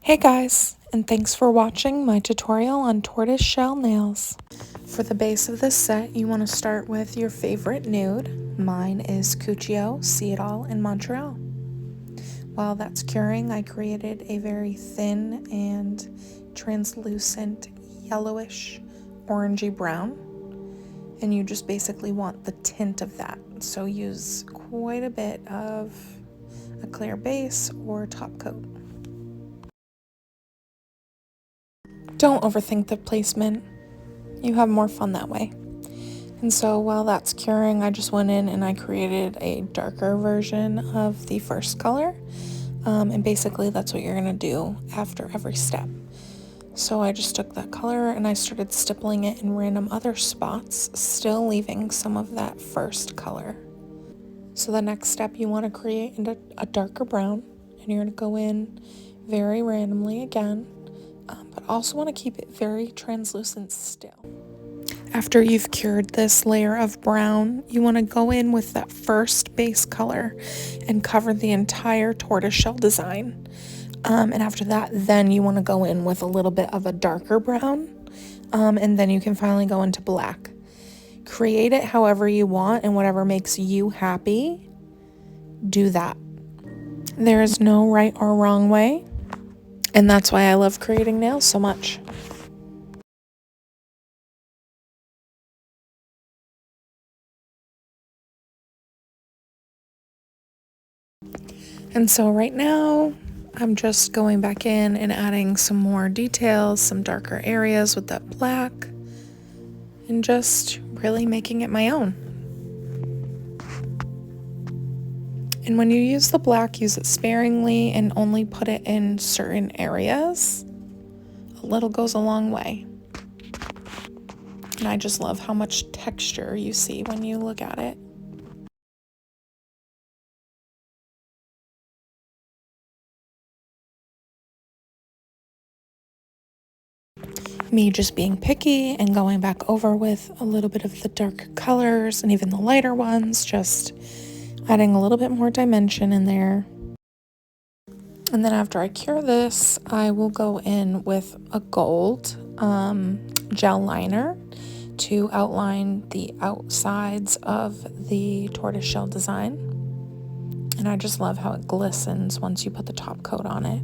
Hey guys, and thanks for watching my tutorial on tortoise shell nails. For the base of this set, you want to start with your favorite nude. Mine is Cuccio, See It All in Montreal. While that's curing, I created a very thin and translucent yellowish orangey brown. And you just basically want the tint of that. So use quite a bit of a clear base or top coat. Don't overthink the placement. You have more fun that way. And so while that's curing, I just went in and I created a darker version of the first color. And basically that's what you're gonna do after every step. So I just took that color and I started stippling it in random other spots, still leaving some of that first color. So the next step, you want to create a darker brown, and you're going to go in very randomly again, but also want to keep it very translucent still. After you've cured this layer of brown, you want to go in with that first base color and cover the entire tortoiseshell design. And after that, then you want to go in with a little bit of a darker brown, and then you can finally go into black. Create it however you want, and whatever makes you happy, do that. There is no right or wrong way, and that's why I love creating nails so much. And so right now, I'm just going back in and adding some more details, some darker areas with that black, and just really making it my own. And when you use the black, use it sparingly and only put it in certain areas. A little goes a long way. And I just love how much texture you see when you look at it. Me just being picky and going back over with a little bit of the darker colors and even the lighter ones, just adding a little bit more dimension in there. And then after I cure this, I will go in with a gold gel liner to outline the outsides of the tortoiseshell design. And I just love how it glistens once you put the top coat on it.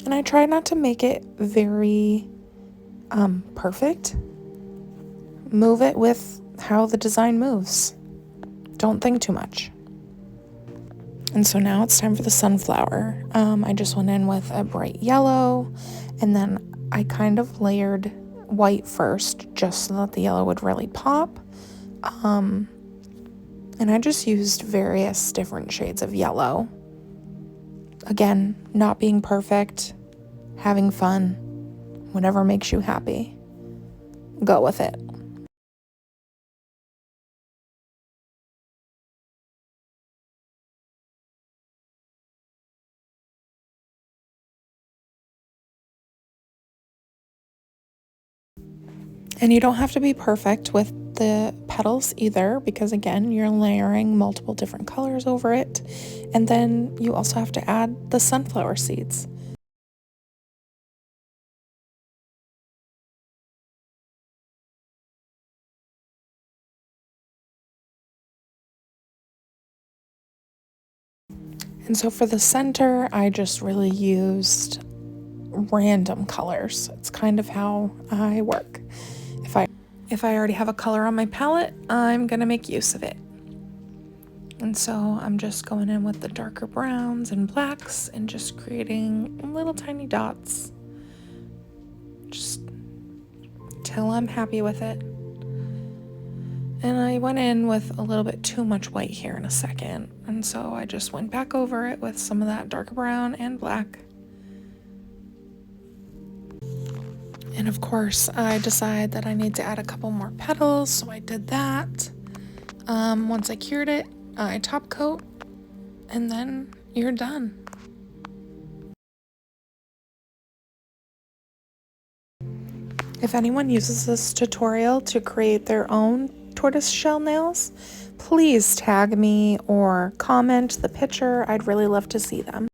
And I try not to make it very perfect. Move it with how the design moves. Don't think too much. And so now it's time for the sunflower. I just went in with a bright yellow, and then I kind of layered white first just so that the yellow would really pop. And I just used various different shades of yellow. Again, not being perfect, having fun, whatever makes you happy, go with it. And you don't have to be perfect with the petals either, because again, you're layering multiple different colors over it. And then you also have to add the sunflower seeds. And so for the center, I just really used random colors. It's kind of how I work. If I already have a color on my palette, I'm gonna make use of it. And so I'm just going in with the darker browns and blacks and just creating little tiny dots, just till I'm happy with it. And I went in with a little bit too much white here in a second, and so I just went back over it with some of that darker brown and black. And of course, I decided that I need to add a couple more petals, so I did that. Once I cured it, I top coat, and then you're done. If anyone uses this tutorial to create their own tortoiseshell nails, please tag me or comment the picture. I'd really love to see them.